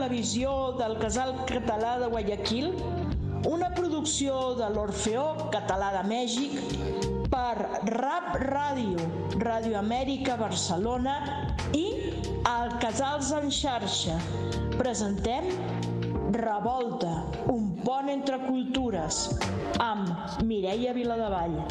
televisió del Casal Català de Guayaquil, una producció de l'Orfeó Català de Mèxic per Rap Ràdio, Ràdio Amèrica Barcelona i el Casals en xarxa. Presentem Revolta, un pont entre cultures, amb Mireia Viladevall.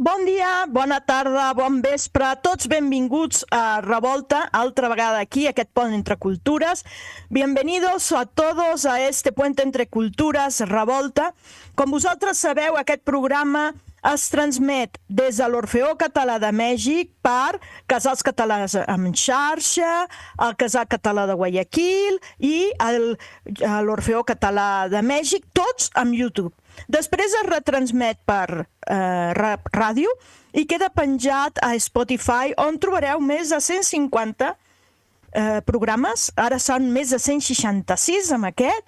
Bon dia, bona tarda, bon vespre, tots benvinguts a Revolta, altra vegada aquí, aquest pont entre cultures. Bienvenidos a todos a este puente entre cultures, Revolta. Com vosaltres sabeu, aquest programa es transmet des de l'Orfeó Català de Mèxic per Casals Catalans en xarxa, el Casal Català de Guayaquil i l'Orfeó Català de Mèxic, tots amb YouTube. Després es retransmet per Rap Ràdio i queda penjat a Spotify, on trobareu més de 150 programes. Ara són més de 166 amb aquest.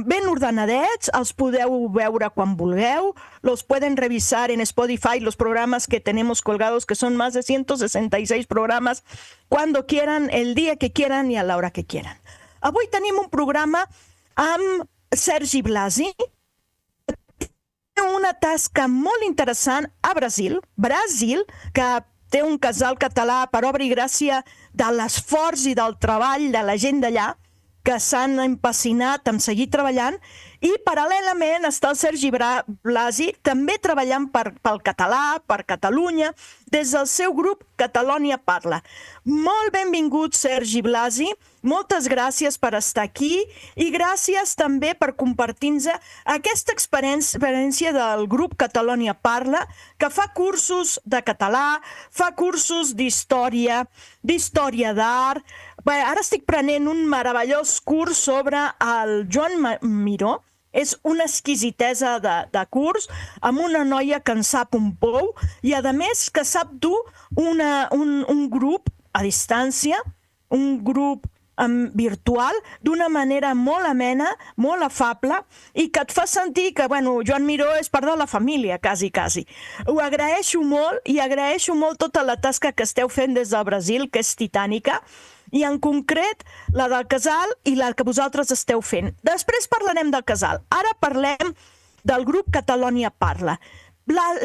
Ben ordenadets, els podeu veure quan vulgueu, los pueden revisar en Spotify los programas que tenemos colgados, que son más de 166 programas, cuando quieran, el día que quieran i a l'hora que quieran. Avui tenim un programa amb Sergi Blasi, una tasca molt interessant a Brasil, que té un casal català per obra i gràcia de l'esforç i del treball de la gent d'allà, que s'han empassinat en seguir treballant, i paral·lelament està el Sergi Blasi també treballant pel català, per Catalunya, des del seu grup Catalunya Parla. Molt benvingut, Sergi Blasi, moltes gràcies per estar aquí i gràcies també per compartir-nos aquesta experiència del grup Catalunya Parla, que fa cursos de català, fa cursos d'història d'art. Bé, ara estic prenent un meravellós curs sobre el Joan Miró. És una exquisitesa de curs, amb una noia que en sap un pou i, a més, que sap dur un grup a distància, un grup virtual, d'una manera molt amena, molt afable, i que et fa sentir que, Joan Miró és part de la família, quasi. Ho agraeixo molt i agraeixo molt tota la tasca que esteu fent des del Brasil, que és titànica, i en concret la del casal i la que vosaltres esteu fent. Després parlarem del casal. Ara parlem del grup Catalunya Parla.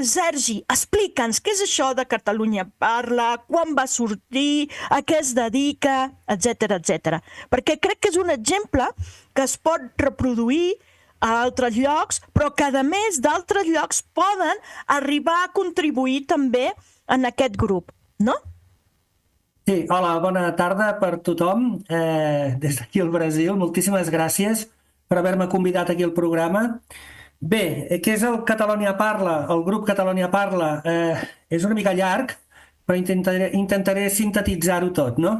Sergi, explica'ns què és això de Catalunya Parla, quan va sortir, a què es dedica, etc. Perquè crec que és un exemple que es pot reproduir a altres llocs, però que a més d'altres llocs poden arribar a contribuir també en aquest grup, no? Sí, hola, bona tarda per tothom, des d'aquí al Brasil. Moltíssimes gràcies per haver-me convidat aquí al programa. Bé, què és el Catalunya Parla? El grup Catalunya Parla és una mica llarg, però intentaré sintetitzar-ho tot, no?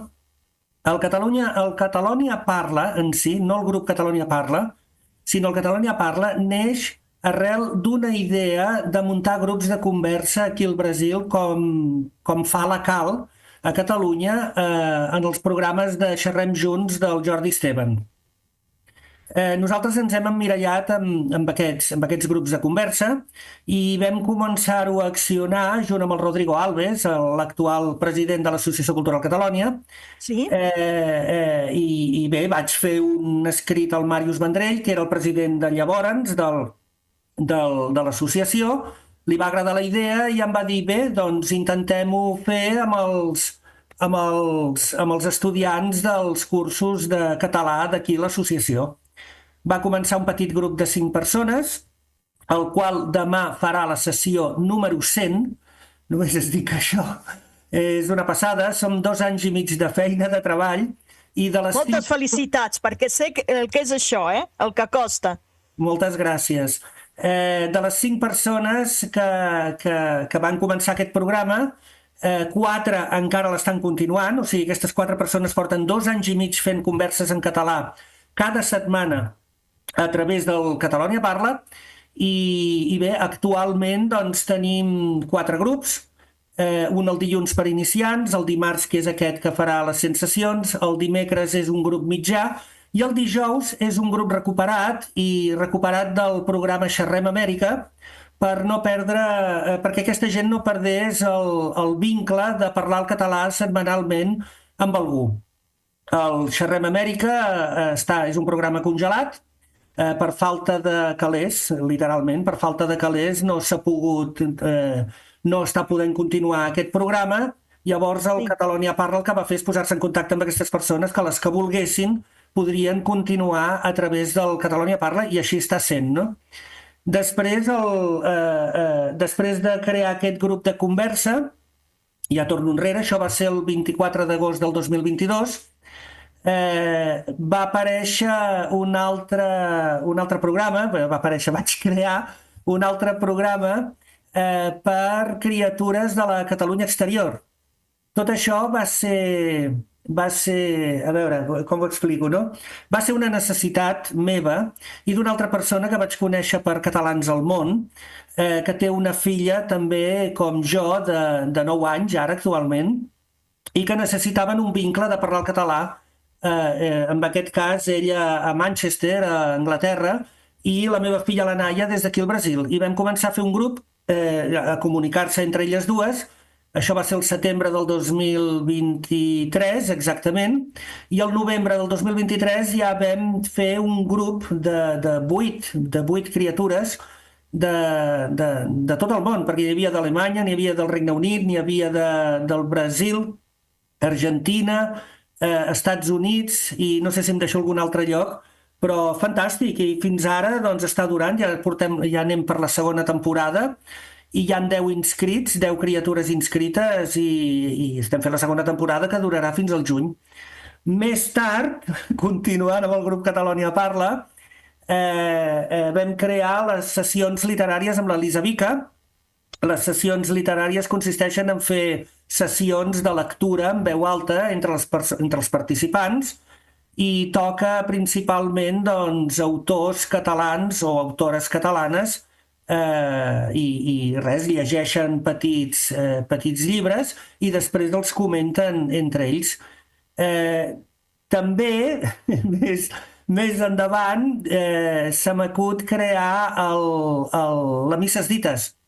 El Catalunya Parla en si, no el grup Catalunya Parla, sinó el Catalunya Parla neix arrel d'una idea de muntar grups de conversa aquí al Brasil com fa la Cal a Catalunya en els programes de Xerrem Junts del Jordi Esteban. Nosaltres ens hem emmirallat amb aquests grups de conversa i vam començar-ho a accionar junt amb el Rodrigo Alves, l'actual president de l'Associació Cultural Catalunya. Sí. I bé, vaig fer un escrit al Màrius Vendrell, que era el president de llavors de l'associació. Li va agradar la idea i em va dir, bé, doncs intentem-ho fer amb els estudiants dels cursos de català d'aquí a l'associació. Va començar un petit grup de 5 persones, el qual demà farà la sessió número 100. Només es dic això. És una passada, som 2 anys i mig de feina, de treball. I de les Moltes felicitats, perquè sé el que és això, el que costa. Moltes gràcies. De les 5 persones que van començar aquest programa, 4 encara l'estan continuant, o sigui, aquestes 4 persones porten 2 anys i mig fent converses en català cada setmana a través del Catalunya Parla, i bé, actualment doncs tenim 4 grups, un el dilluns per iniciants, el dimarts, que és aquest que farà les sensacions, el dimecres és un grup mitjà, i el dijous és un grup recuperat del programa Xerrem Amèrica, per no perdre, perquè aquesta gent no perdés el vincle de parlar el català setmanalment amb algú. El Xerrem Amèrica és un programa congelat per falta de calés, literalment, per falta de calés no s'ha pogut, no està podent continuar aquest programa. Llavors el Catalonia Parla el que va fer és posar-se en contacte amb aquestes persones que les que volguessin podrien continuar a través del Catalonia Parla i així està sent, no? Després, després de crear aquest grup de conversa, ja torno enrere, això va ser el 24 d'agost del 2022, va aparèixer un altre programa, vaig crear un altre programa per criatures de la Catalunya exterior. Tot això va ser, a veure, com ho explico, no? Va ser una necessitat meva i d'una altra persona que vaig conèixer per Catalans al Món, que té una filla també com jo de 9 anys, ara actualment, i que necessitaven un vincle de parlar el català, en aquest cas ella a Manchester, a Anglaterra, i la meva filla, la Naya, des d'aquí al Brasil. I vam començar a fer un grup, a comunicar-se entre elles dues. Això va ser el setembre del 2023, exactament, i el novembre del 2023 ja vam fer un grup de 8 criatures de tot el món, perquè hi havia d'Alemanya, n'hi havia del Regne Unit, n'hi havia del Brasil, Argentina, Estats Units i no sé si em deixo algun altre lloc, però fantàstic, i fins ara doncs està durant, ja anem per la segona temporada i hi ha 10 inscrits, 10 criatures inscrites i estem fent la segona temporada que durarà fins al juny. Més tard, continuant amb el grup Catalonia Parla, vam crear les sessions literàries amb l'Elisa Vica. Les sessions literàries consisteixen en fer sessions de lectura en veu alta entre els participants i toca principalment doncs, autors catalans o autores catalanes i res, llegeixen petits llibres i després els comenten entre ells. També, més endavant, se m'acut crear la Misses Dites.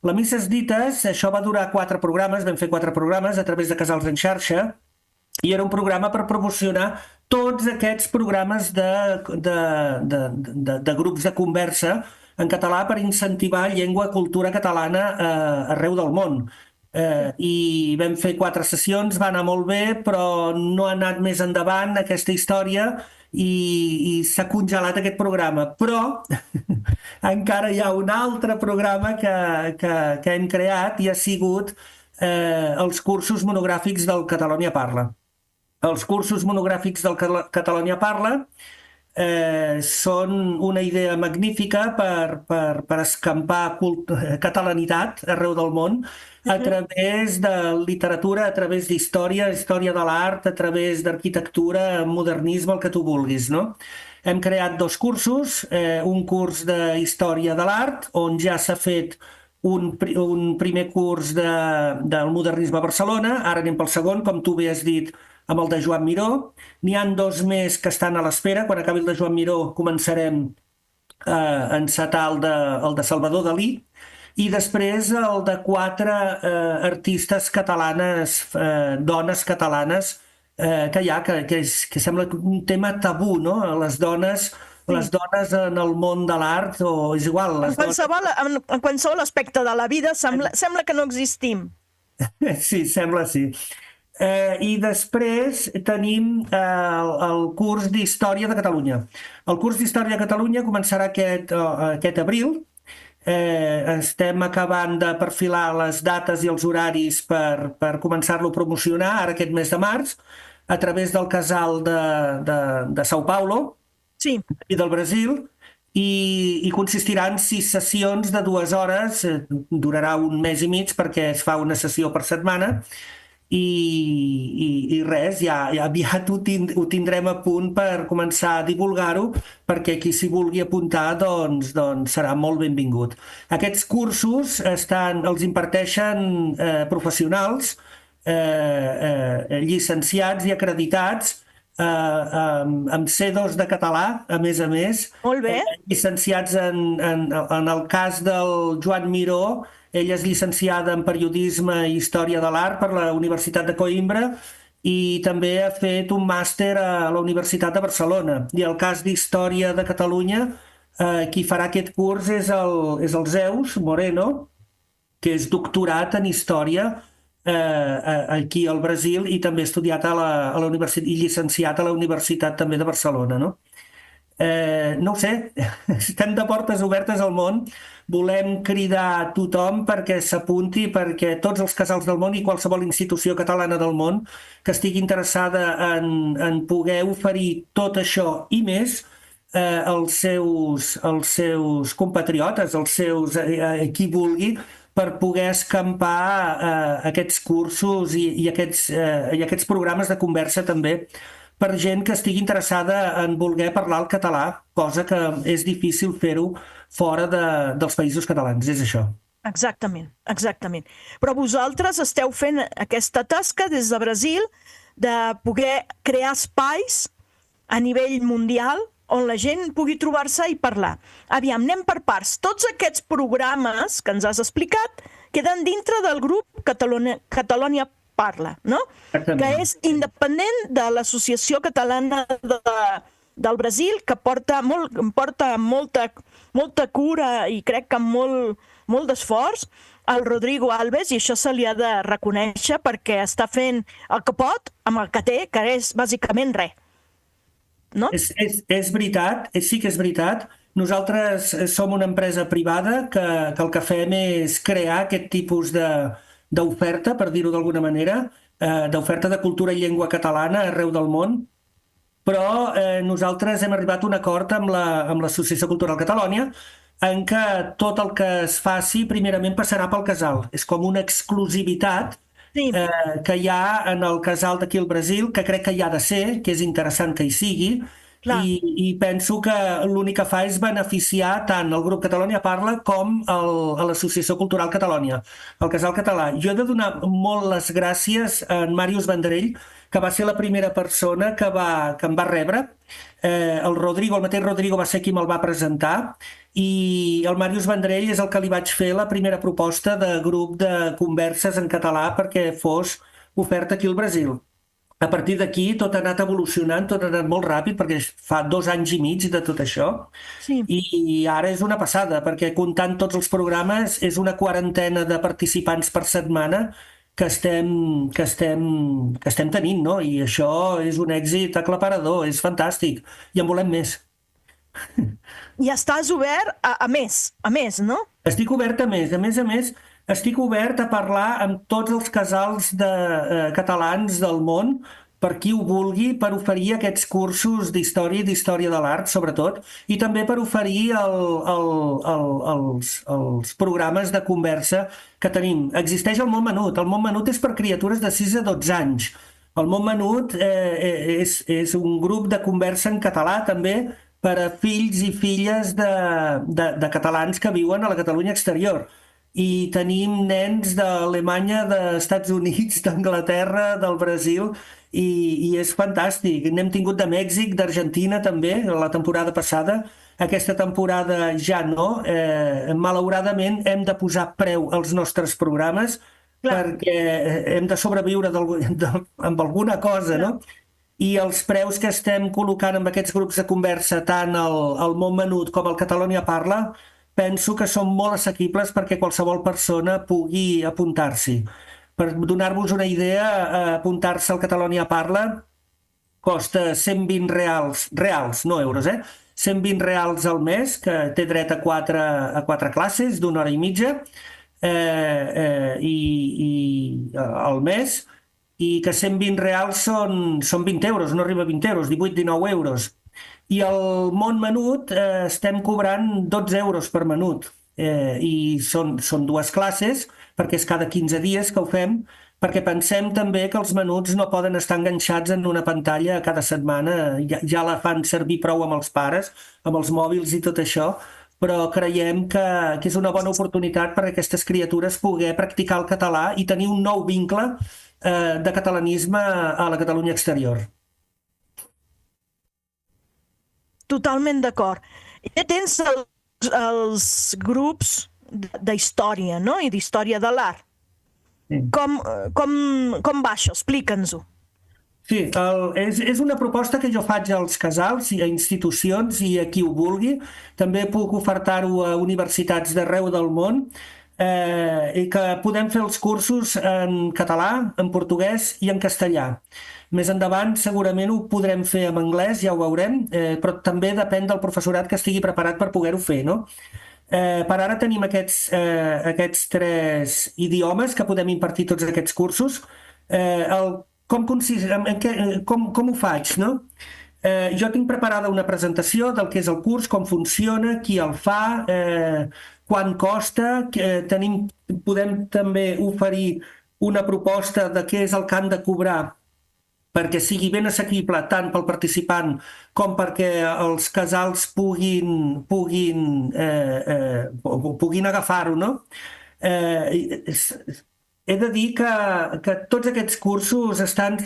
La Misses Dites, això va durar 4 programes, vam fer 4 programes a través de Casals en Xarxa, i era un programa per promocionar tots aquests programes de grups de conversa en català per incentivar llengua i cultura catalana arreu del món. I vam fer 4 sessions, va anar molt bé, però no ha anat més endavant aquesta història i s'ha congelat aquest programa. Però encara hi ha un altre programa que hem creat i ha sigut els cursos monogràfics del Catalonia Parla. Els cursos monogràfics del Catalonia Parla són una idea magnífica per escampar catalanitat arreu del món a través de literatura, a través d'història, història de l'art, a través d'arquitectura, modernisme, el que tu vulguis, no? Hem creat 2 cursos, un curs d'història de l'art, on ja s'ha fet un primer curs del modernisme a Barcelona, ara anem pel segon, com tu bé has dit, amb el de Joan Miró. N'hi han 2 més que estan a l'espera. Quan acabi el de Joan Miró començarem a encetar el de Salvador Dalí i després el de 4 artistes catalanes, dones catalanes que hi ha, que sembla un tema tabú, no? Les dones en el món de l'art, o és igual... En qualsevol aspecte de la vida sembla que no existim. Sí, sembla sí. I després tenim el curs d'Història de Catalunya. El curs d'Història de Catalunya començarà aquest abril. Estem acabant de perfilar les dates i els horaris per començar-lo a promocionar ara aquest mes de març a través del casal de São Paulo i del Brasil i consistirà en 6 sessions de 2 hores, durarà un mes i mig perquè es fa una sessió per setmana i res, ja aviat ho tindrem a punt per començar a divulgar-ho perquè qui s'hi vulgui apuntar doncs serà molt benvingut. Aquests cursos els imparteixen professionals llicenciats i acreditats amb C2 de català, a més, Molt bé. llicenciats en el cas del Joan Miró, ella és llicenciada en Periodisme i Història de l'Art per la Universitat de Coïmbra i també ha fet un màster a la Universitat de Barcelona. I el cas d'Història de Catalunya, qui farà aquest curs és el Zeus Moreno, que és doctorat en Història aquí al Brasil i també estudiat a la universitat i llicenciat a la Universitat també de Barcelona, no? No ho sé, estem de portes obertes al món, volem cridar a tothom perquè s'apunti, perquè tots els casals del món i qualsevol institució catalana del món que estigui interessada en poder oferir tot això i més als seus compatriotes, qui vulgui, per poder escampar aquests cursos i aquests programes de conversa també per gent que estigui interessada en voler parlar el català, cosa que és difícil fer-ho fora dels països catalans, és això. Exactament, exactament. Però vosaltres esteu fent aquesta tasca des de Brasil de poder crear espais a nivell mundial on la gent pugui trobar-se i parlar. Aviam, anem per parts. Tots aquests programes que ens has explicat queden dintre del grup Catalonia Parla, no? Exactament. Que és independent de l'Associació Catalana del Brasil, que porta molta cura i crec que amb molt d'esforç al Rodrigo Alves, i això se li ha de reconèixer perquè està fent el que pot amb el que té, que és bàsicament res. No? És veritat, sí que és veritat. Nosaltres som una empresa privada que el que fem és crear aquest tipus d'oferta, per dir-ho d'alguna manera, d'oferta de cultura i llengua catalana arreu del món, però nosaltres hem arribat a un acord amb l'Associació Cultural Catalònia en què tot el que es faci primerament passarà pel casal. És com una exclusivitat que hi ha en el casal d'aquí al Brasil, que crec que hi ha de ser, que és interessant que hi sigui, i penso que l'únic que fa és beneficiar tant el grup Catalonia Parla com a l'Associació Cultural Catalònia, el casal català. Jo he de donar molt les gràcies a en Màrius Vendrell, que va ser la primera persona que em va rebre. El mateix Rodrigo va ser qui me'l va presentar, i el Màrius Vendrell és el que li vaig fer la primera proposta de grup de converses en català perquè fos oferta aquí al Brasil. A partir d'aquí tot ha anat evolucionant, tot ha anat molt ràpid, perquè fa 2 anys i mig de tot això, i ara és una passada, perquè comptant tots els programes és una 40ena de participants per setmana que estem tenint, no? I això és un èxit aclaparador, és fantàstic, i en volem més. I estàs obert a més, no? Estic obert a més, estic obert a parlar amb tots els casals catalans del món, per qui ho vulgui, per oferir aquests cursos d'història i d'història de l'art, sobretot, i també per oferir els programes de conversa que tenim. Existeix el Món Menut. El Món Menut és per criatures de 6 a 12 anys. El Món Menut és un grup de conversa en català, també, per a fills i filles de catalans que viuen a la Catalunya exterior. I tenim nens d'Alemanya, dels Estats Units, d'Anglaterra, del Brasil, i és fantàstic. N'hem tingut de Mèxic, d'Argentina també, la temporada passada. Aquesta temporada ja no. Malauradament hem de posar preu als nostres programes perquè hem de sobreviure amb alguna cosa, no? I els preus que estem col·locant amb aquests grups de conversa, tant el Món Menut com el Catalonia Parla, penso que són molt assequibles perquè qualsevol persona pugui apuntar-s'hi. Per donar-vos una idea, apuntar-se al Catalonia Parla costa 120 reals, no euros, 120 reals al mes, que té dret a 4 classes d'una hora i mitja al mes, i que 120 reals són 20 euros, no arriba a 20 euros, 18-19 euros. I al Món Menut estem cobrant 12 euros per menut, i són 2 classes, perquè és cada 15 dies que ho fem, perquè pensem també que els menuts no poden estar enganxats en una pantalla cada setmana, ja la fan servir prou amb els pares, amb els mòbils i tot això, però creiem que és una bona oportunitat per a aquestes criatures poder practicar el català i tenir un nou vincle de catalanisme a la Catalunya exterior. Totalment d'acord. I tens els grups d'història, no? I d'història de l'art. Sí. Com va això? Explica'ns-ho. Sí, és una proposta que jo faig als casals i a institucions i a qui ho vulgui. També puc ofertar-ho a universitats d'arreu del món i que podem fer els cursos en català, en portuguès i en castellà. Més endavant segurament ho podrem fer en anglès, ja ho veurem, però també depèn del professorat que estigui preparat per poder-ho fer, no? Per ara tenim aquests 3 idiomes que podem impartir tots aquests cursos. Com ho faig, no? Jo tinc preparada una presentació del que és el curs, com funciona, qui el fa, quant costa. Podem també oferir una proposta de què és el que han de cobrar perquè sigui ben assequible tant pel participant com perquè els casals puguin agafar-ho, no? He de dir que tots aquests cursos estan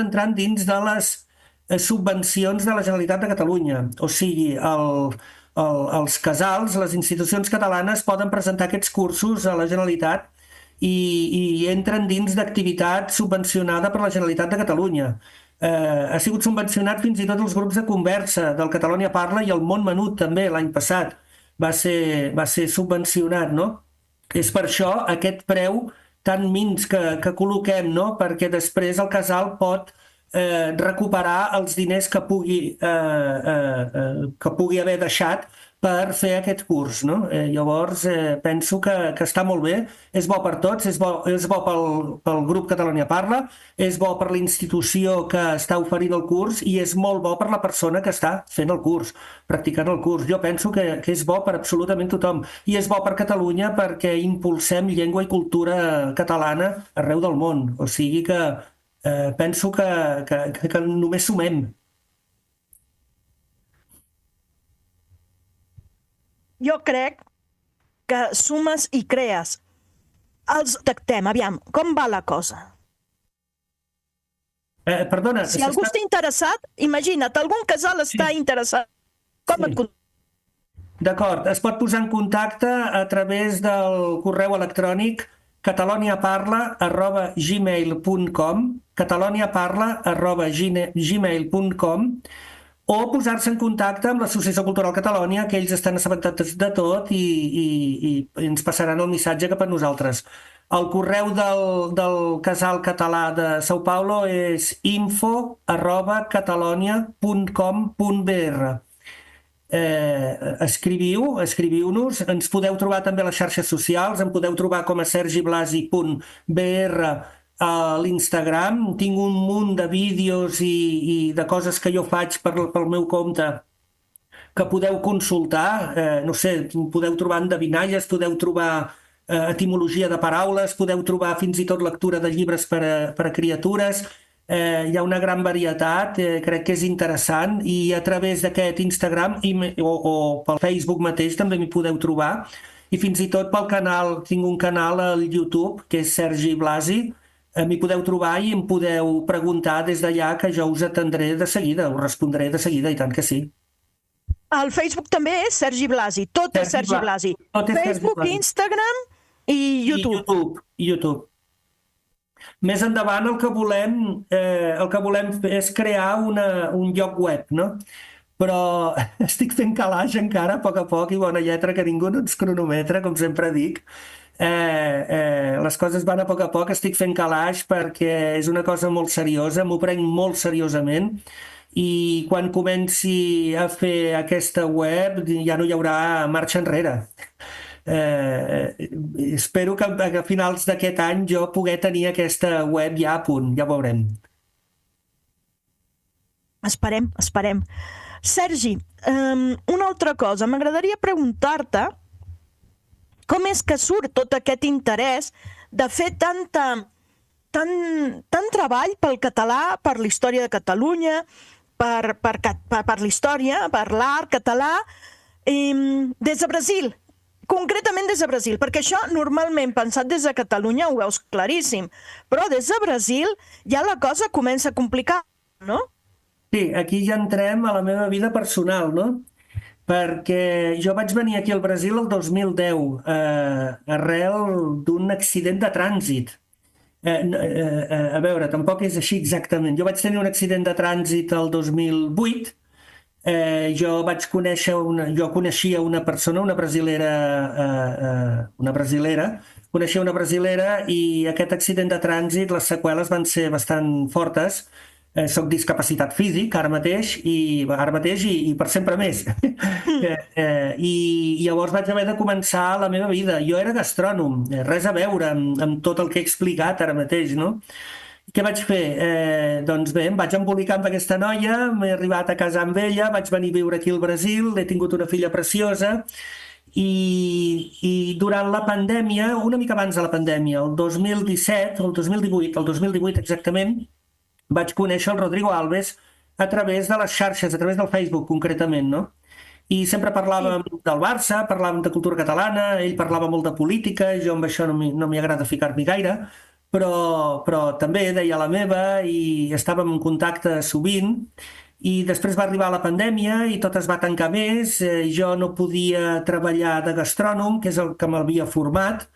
entrant dins de les subvencions de la Generalitat de Catalunya. O sigui, els casals, les institucions catalanes poden presentar aquests cursos a la Generalitat i entren dins d'activitat subvencionada per la Generalitat de Catalunya. Ha sigut subvencionat fins i tot els grups de conversa del Catalonia Parla i el Món Menut també l'any passat va ser subvencionat, no? És per això aquest preu tan mins que col·loquem, no? Perquè després el casal pot recuperar els diners que pugui haver deixat per fer aquest curs, no? Llavors penso que està molt bé, és bo per tots, és bo pel grup Catalonia Parla, és bo per la institució que està oferint el curs i és molt bo per la persona que està fent el curs, practicant el curs. Jo penso que és bo per absolutament tothom i és bo per Catalunya perquè impulsem llengua i cultura catalana arreu del món. O sigui que penso que només sumem. Jo crec que sumes i crees. Els detectem, aviam, com va la cosa? Perdona... Si algú està interessat, imagina't, algun casal està interessat. Com et contacta? D'acord, es pot posar en contacte a través del correu electrònic cataloniaparla@gmail.com cataloniaparla@gmail.com o posar-se en contacte amb l'Associació Cultural Catalonia, que ells estan assabentats de tot i ens passaran el missatge cap a nosaltres. El correu del Casal Català de São Paulo és info@catalonia.com.br. Escriviu-nos, ens podeu trobar també a les xarxes socials, em podeu trobar com a sergiblasi.br a l'Instagram. Tinc un munt de vídeos i de coses que jo faig pel meu compte que podeu consultar. No sé, podeu trobar endevinalles, podeu trobar etimologia de paraules, podeu trobar fins i tot lectura de llibres per a criatures. Hi ha una gran varietat, crec que és interessant, i a través d'aquest Instagram o pel Facebook mateix també m'hi podeu trobar, i fins i tot pel canal, tinc un canal al YouTube que és Sergi Blasi, m'hi podeu trobar i em podeu preguntar des d'allà, que jo us atendré de seguida, us respondré de seguida, i tant que sí. El Facebook també és Sergi Blasi, tot és Sergi Blasi. Facebook, Instagram i YouTube. I YouTube. Més endavant el que volem és crear un lloc web, no? Però estic fent calaix encara a poc i bona lletra, que ningú no ens cronometra, com sempre dic. Les coses van a poc, estic fent calaix perquè és una cosa molt seriosa, m'ho prenc molt seriosament, i quan comenci a fer aquesta web ja no hi haurà marxa enrere. Espero que a finals d'aquest any jo poder tenir aquesta web ja a punt, ja ho veurem. Esperem. Sergi, una altra cosa, m'agradaria preguntar-te com és que surt tot aquest interès de fer tant treball pel català, per la història de Catalunya, per l'història, per l'art català, des de Brasil. Concretament des de Brasil, perquè això normalment pensat des de Catalunya ho veus claríssim, però des de Brasil ja la cosa comença a complicar, no? Sí, aquí ja entrem a la meva vida personal, no? Perquè jo vaig venir aquí al Brasil el 2010 arrel d'un accident de trànsit. A veure, tampoc és així exactament. Jo vaig tenir un accident de trànsit el 2008. Jo coneixia una persona, coneixia una brasilera i aquest accident de trànsit, les seqüeles van ser bastant fortes. Soc discapacitat físic ara mateix i per sempre més. I llavors vaig haver de començar la meva vida. Jo era gastrònom, res a veure amb tot el que he explicat ara mateix, no? Què vaig fer? Doncs bé, em vaig embolicar amb aquesta noia, m'he arribat a casar amb ella, vaig venir a viure aquí al Brasil, he tingut una filla preciosa i durant la pandèmia, una mica abans de la pandèmia, el 2017, el 2018 exactament, vaig conèixer el Rodrigo Alves a través de les xarxes, a través del Facebook concretament, no? I sempre parlàvem del Barça, parlàvem de cultura catalana, ell parlava molt de política, jo amb això no m'hi agrada ficar-m'hi gaire, però també deia la meva i estàvem en contacte sovint. I després va arribar la pandèmia i tot es va tancar més. Jo no podia treballar de gastrònom, que és el que m'havia format,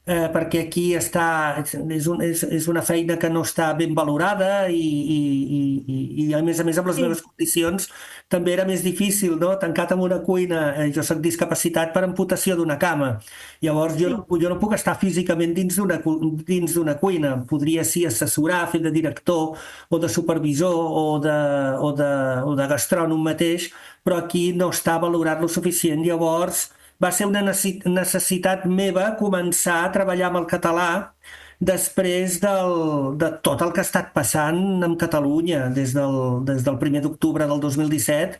perquè aquí és una feina que no està ben valorada i a més amb les meves condicions també era més difícil, no? Tancat en una cuina, jo soc discapacitat per amputació d'una cama, llavors jo no puc estar físicament dins d'una cuina, podria sí assessorar, fer de director o de supervisor o de gastrònom mateix, però aquí no està valorat lo suficient. Llavors va ser una necessitat meva començar a treballar amb el català després de tot el que ha estat passant amb Catalunya des del 1er d'octubre del 2017.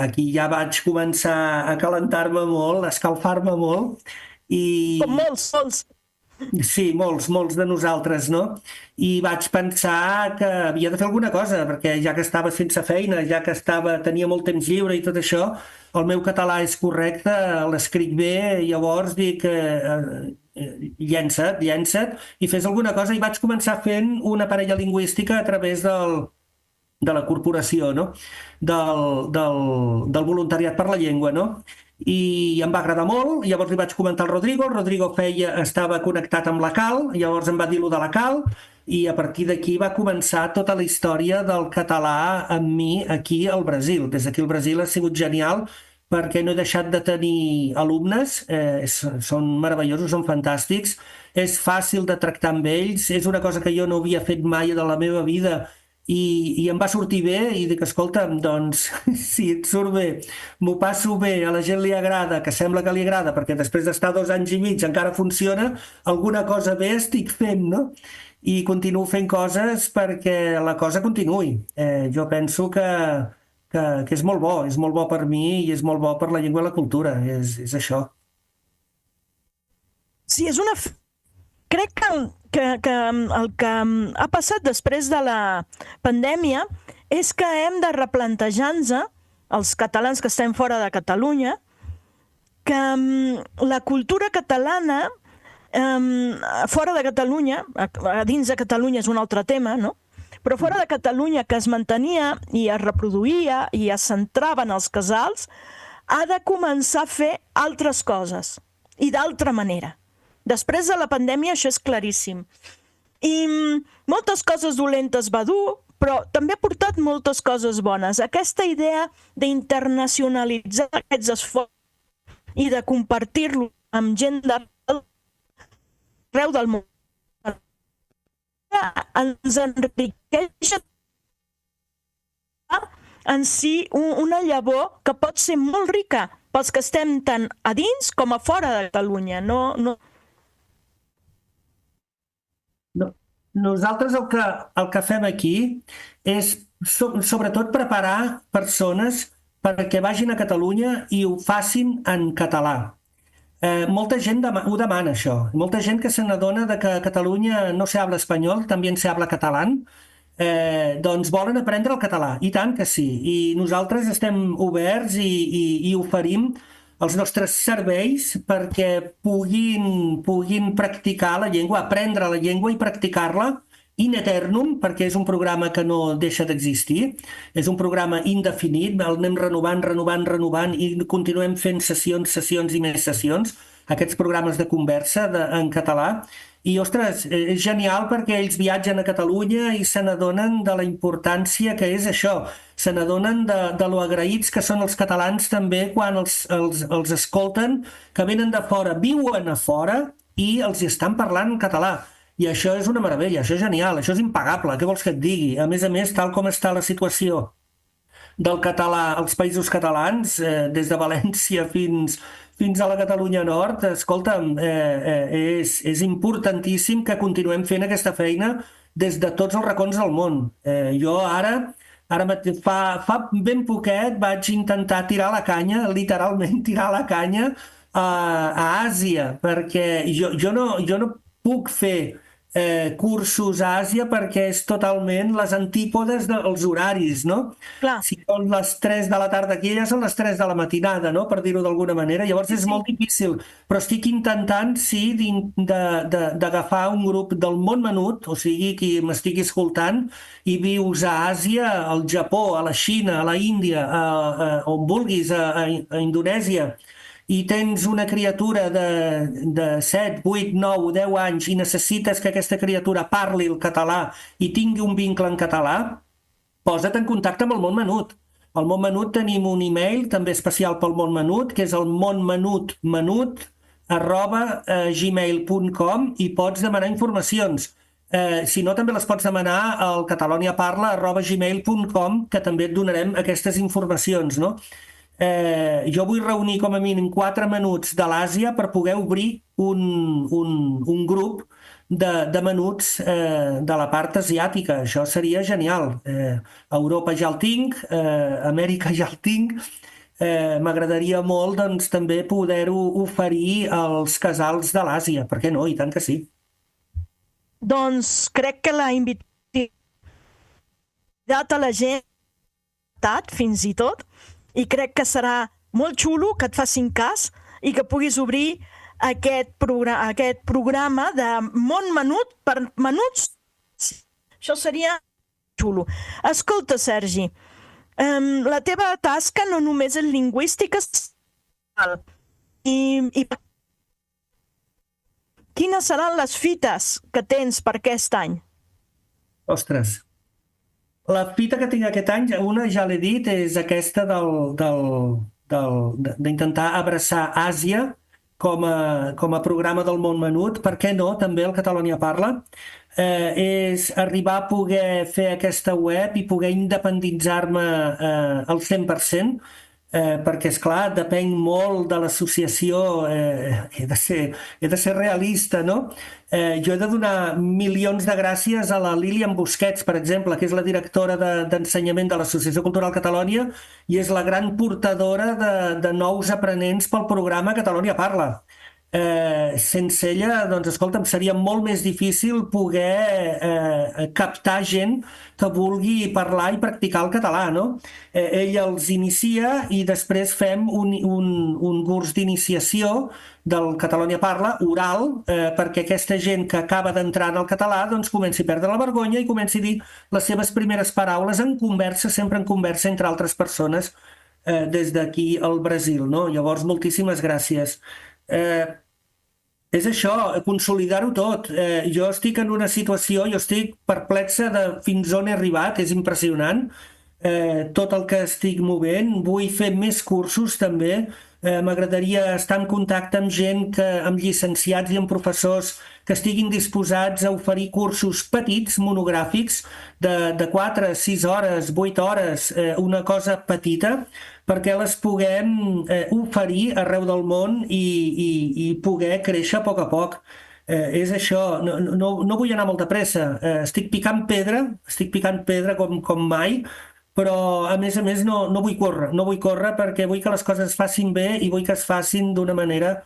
Aquí ja vaig començar a calentar-me molt, a escalfar-me molt. Com molts. Sí, molts de nosaltres, no? I vaig pensar que havia de fer alguna cosa, perquè ja que estava sense feina, tenia molt temps lliure i tot això, el meu català és correcte, l'escric bé, llavors dic, llença't i fes alguna cosa. I vaig començar fent una parella lingüística a través de la corporació, no? Del voluntariat per la llengua, no? I em va agradar molt, llavors li vaig comentar al Rodrigo, el Rodrigo estava connectat amb la Cal, llavors em va dir lo de la Cal, i a partir d'aquí va començar tota la història del català amb mi aquí al Brasil. Des d'aquí al Brasil ha sigut genial, perquè no he deixat de tenir alumnes, són meravellosos, són fantàstics, és fàcil de tractar amb ells, és una cosa que jo no havia fet mai de la meva vida, i em va sortir bé i dic, escolta'm, doncs, si et surt bé, m'ho passo bé, a la gent li agrada, que sembla que li agrada, perquè després d'estar 2 anys i mig encara funciona, alguna cosa bé estic fent, no? I continuo fent coses perquè la cosa continuï. Jo penso que és molt bo per mi i és molt bo per la llengua i la cultura, és això. Sí, crec que el que ha passat després de la pandèmia és que hem de replantejar-nos, els catalans que estem fora de Catalunya, que la cultura catalana fora de Catalunya, a dins de Catalunya és un altre tema, no? Però fora de Catalunya, que es mantenia i es reproduïa i es centrava en els casals, ha de començar a fer altres coses i d'altra manera. Després de la pandèmia això és claríssim. I moltes coses dolentes va dur, però també ha portat moltes coses bones. Aquesta idea d'internacionalitzar aquests esforços i de compartir-lo amb gent d'arreu del món ens enriqueix en si una llavor que pot ser molt rica pels que estem tant a dins com a fora de Catalunya. Nosaltres el que fem aquí és sobretot preparar persones perquè vagin a Catalunya i ho facin en català. Molta gent ho demana, això. Molta gent que se n'adona que a Catalunya no se habla espanyol, també se habla català, doncs volen aprendre el català. I tant que sí. I nosaltres estem oberts i oferim els nostres serveis perquè puguin practicar la llengua, aprendre la llengua i practicar-la in eternum, perquè és un programa que no deixa d'existir, és un programa indefinit, el anem renovant i continuem fent sessions i més sessions, aquests programes de conversa en català, i, ostres, és genial perquè ells viatgen a Catalunya i se n'adonen de la importància que és això, se n'adonen de lo agraïts que són els catalans també quan els escolten, que venen de fora, viuen a fora i els hi estan parlant en català. I això és una meravella, això és genial, això és impagable, què vols que et digui? A més, tal com està la situació del català als Països Catalans, des de València fins a la Catalunya Nord, escolta'm, és importantíssim que continuem fent aquesta feina des de tots els racons del món. Jo ara fa ben poquet vaig intentar tirar la canya, literalment tirar la canya a Àsia, perquè jo no puc fer cursos a Àsia perquè és totalment les antípodes dels horaris, no? Clar. Si són les 3 de la tarda aquí, ja són les 3 de la matinada, no? Per dir-ho d'alguna manera. Llavors és molt difícil, però estic intentant, sí, d'agafar un grup del món menut, o sigui, qui m'estigui escoltant, i vius a Àsia, al Japó, a la Xina, a la Índia, on vulguis, a Indonèsia, i tens una criatura de 7, 8, 9, 10 anys i necessites que aquesta criatura parli el català i tingui un vincle en català, posa't en contacte amb el món menut. Al món menut tenim un e-mail també especial pel món menut, que és el monmenut@gmail.com, i pots demanar informacions. Si no, també les pots demanar al cataloniaparla@gmail.com, que també et donarem aquestes informacions, no? Jo vull reunir com a mínim 4 menuts de l'Àsia per poder obrir un grup de menuts de la part asiàtica. Això seria genial. Europa ja el tinc, Amèrica ja el tinc. M'agradaria molt, doncs, també poder-ho oferir als casals de l'Àsia. Per què no? I tant que sí. Doncs crec que la invitació a la gent fins i tot, i crec que serà molt xulo que et facin cas i que puguis obrir aquest programa de món menut per menuts. Això seria xulo. Escolta, Sergi, la teva tasca no només és lingüística, i quines seran les fites que tens per aquest any? Ostres, la fita que tinc aquest any, una ja l'he dit, és aquesta d'intentar abraçar Àsia com a programa del món menut. Per què no? També el Catalunya Parla. És arribar a poder fer aquesta web i poder independitzar-me al 100%, perquè, és clar, depèn molt de l'associació, he de ser realista, no? Jo he de donar milions de gràcies a la Lílian Busquets, per exemple, que és la directora d'ensenyament de l'Associació Cultural Catalònia i és la gran portadora de nous aprenents pel programa Catalunya Parla. Sense ella, doncs, escolta'm, seria molt més difícil poder captar gent que vulgui parlar i practicar el català, no? Ella els inicia i després fem un curs d'iniciació del Catalunya Parla, oral, perquè aquesta gent que acaba d'entrar en el català doncs comenci a perdre la vergonya i comenci a dir les seves primeres paraules en conversa, sempre en conversa entre altres persones des d'aquí al Brasil, no? Llavors, moltíssimes gràcies. És això, consolidar-ho tot. Jo estic en una situació, jo estic perplexa de fins on he arribat, és impressionant. Tot el que estic movent, vull fer més cursos també. M'agradaria estar en contacte amb gent, amb llicenciats i amb professors que estiguin disposats a oferir cursos petits, monogràfics, de 4, 6 hores, 8 hores, una cosa petita, perquè les puguem oferir arreu del món i poder créixer a poc. És això, no vull anar molt de pressa, estic picant pedra com mai, però a més no vull córrer perquè vull que les coses es facin bé i vull que es facin d'una manera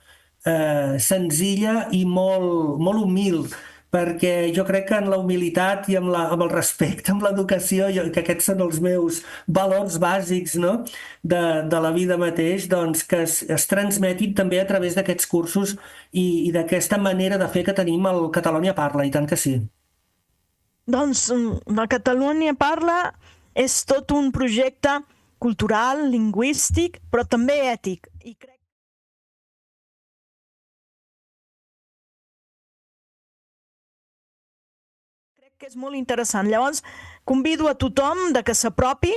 senzilla i molt humil, perquè jo crec que en la humilitat i amb el respecte, amb l'educació, que aquests són els meus valors bàsics, no? de la vida mateix, doncs que es transmetin també a través d'aquests cursos i d'aquesta manera de fer que tenim el Catalunya Parla, i tant que sí. Doncs la Catalunya Parla és tot un projecte cultural, lingüístic, però també ètic. I crec que és molt interessant. Llavors, convido a tothom de que s'apropi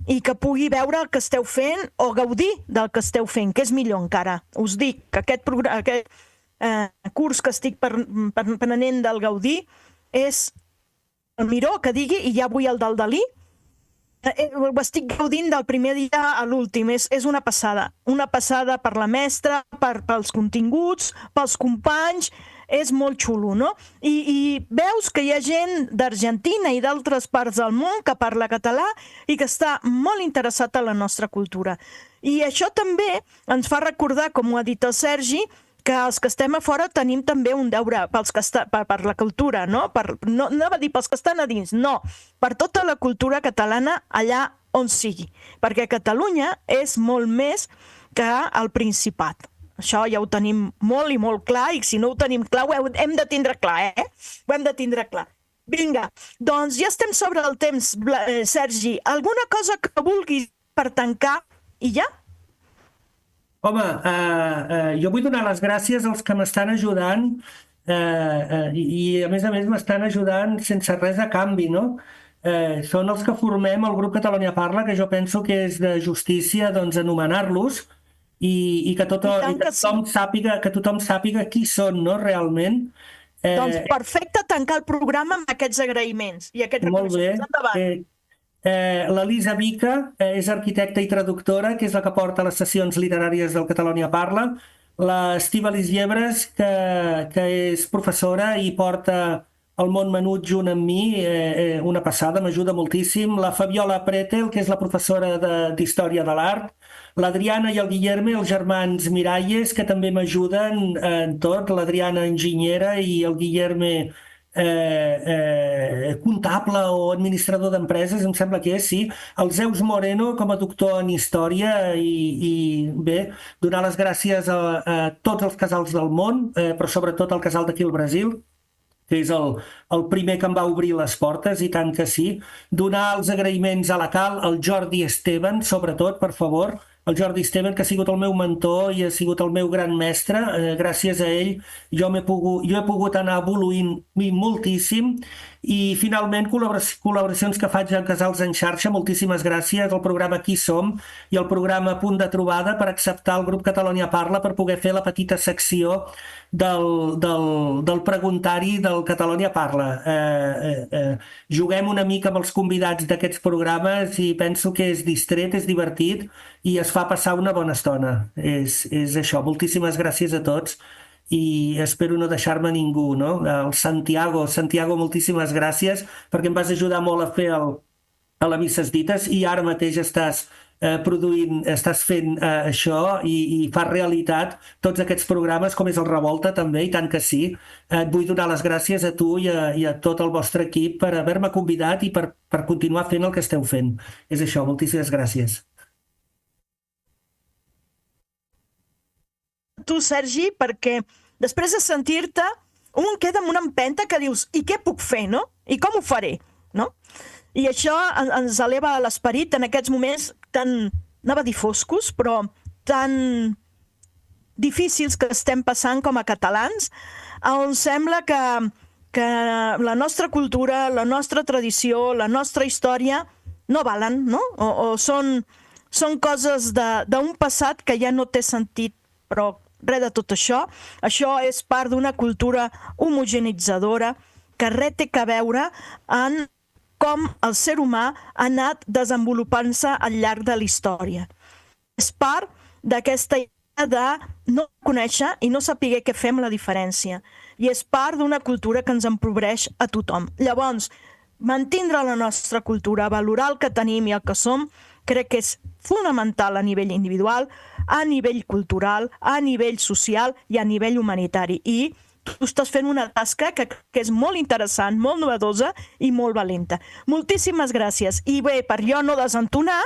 i que pugui veure el que esteu fent o gaudir del que esteu fent, que és millor encara. Us dic que aquest curs que estic prenent del Gaudí és el Miró, que digui, i ja vull el del Dalí. Ho estic gaudint del primer dia a l'últim, és una passada per la mestra, pels continguts, pels companys, és molt xulo, no? I veus que hi ha gent d'Argentina i d'altres parts del món que parla català i que està molt interessat en la nostra cultura. I això també ens fa recordar, com ho ha dit el Sergi, que els que estem a fora tenim també un deure per la cultura, no? No va dir pels que estan a dins, no, per tota la cultura catalana allà on sigui, perquè Catalunya és molt més que el Principat. Això ja ho tenim molt i molt clar, i si no ho tenim clar ho hem de tindre clar, Ho hem de tindre clar. Vinga, doncs ja estem sobre el temps, Sergi. Alguna cosa que vulguis per tancar i ja? Home, jo vull donar les gràcies als que m'estan ajudant i a més m'estan ajudant sense res a canvi, no? Són els que formem el grup Catalunya Parla, que jo penso que és de justícia doncs, anomenar-los i que tothom sàpiga qui són, no, realment. Doncs perfecte tancar el programa amb aquests agraïments i aquests reconeixements. Endavant. L'Elisa Vica és arquitecta i traductora, que és la que porta les sessions literàries del Catalunya Parla. L'Estíbaliz Llebres, que és professora i porta el món menut junt amb mi, una passada, m'ajuda moltíssim. La Fabiola Pretel, que és la professora d'Història de l'Art. L'Adriana i el Guillerme, els germans Miralles, que també m'ajuden en tot. L'Adriana enginyera i el Guillerme comptable o administrador d'empreses, em sembla que és, sí. El Zeus Moreno com a doctor en història i bé, donar les gràcies a tots els casals del món, però sobretot al casal d'aquí al Brasil, que és el primer que em va obrir les portes, i tant que sí. Donar els agraïments a la Cal, al Jordi Esteban, sobretot, per favor, el Jordi Esteban, que ha sigut el meu mentor i ha sigut el meu gran mestre. Gràcies a ell jo he pogut anar evoluint moltíssim. I finalment col·laboracions que faig amb Casals en Xarxa, moltíssimes gràcies al programa Qui Som i al programa Punt de Trobada per acceptar el grup Catalunya Parla per poder fer la petita secció del preguntari del Catalunya Parla. Juguem una mica amb els convidats d'aquests programes i penso que és distret, és divertit i es fa passar una bona estona. És això. Moltíssimes gràcies a tots i espero no deixar-me ningú, no? El Santiago, moltíssimes gràcies perquè em vas ajudar molt a fer a la Misses Dites i ara mateix estàs fent això i fas realitat tots aquests programes, com és el Revolta també, i tant que sí. Et vull donar les gràcies a tu i a tot el vostre equip per haver-me convidat i per continuar fent el que esteu fent. És això, moltíssimes gràcies. Tu, Sergi, perquè després de sentir-te un queda amb una empenta que dius, i què puc fer, no? I com ho faré, no? I això ens eleva l'esperit en aquests moments tan, anava a dir foscos, però tan difícils que estem passant com a catalans, on sembla que la nostra cultura, la nostra tradició, la nostra història no valen, no? O són coses d'un passat que ja no té sentit, però res de tot això. Això és part d'una cultura homogenitzadora que res té a veure en com el ser humà ha anat desenvolupant-se al llarg de la història. És part d'aquesta idea de no conèixer i no saber què fem la diferència. I és part d'una cultura que ens empobreix a tothom. Llavors, mantindre la nostra cultura, valorar el que tenim i el que som, crec que és fonamental a nivell individual, a nivell cultural, a nivell social i a nivell humanitari. I tu estàs fent una tasca que és molt interessant, molt novedosa i molt valenta. Moltíssimes gràcies. I bé, per jo no desentonar,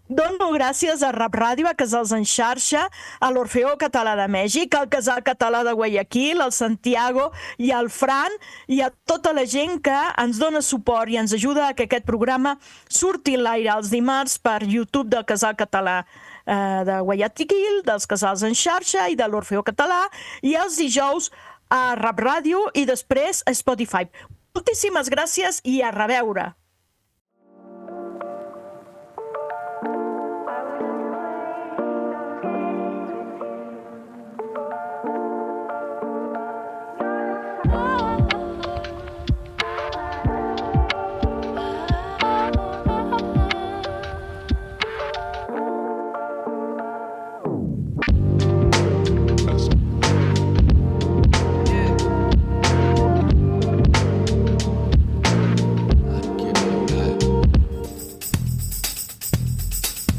Dono gràcies a Rap Ràdio, a Casals en Xarxa, a l'Orfeó Català de Mèxic, al Casal Català de Guayaquil, al Santiago i al Fran, i a tota la gent que ens dona suport i ens ajuda a que aquest programa surti a l'aire els dimarts per YouTube del Casal Català de Guayaquil, dels Casals en Xarxa i de l'Orfeó Català, i els dijous a Rap Ràdio i després a Spotify. Moltíssimes gràcies i a reveure!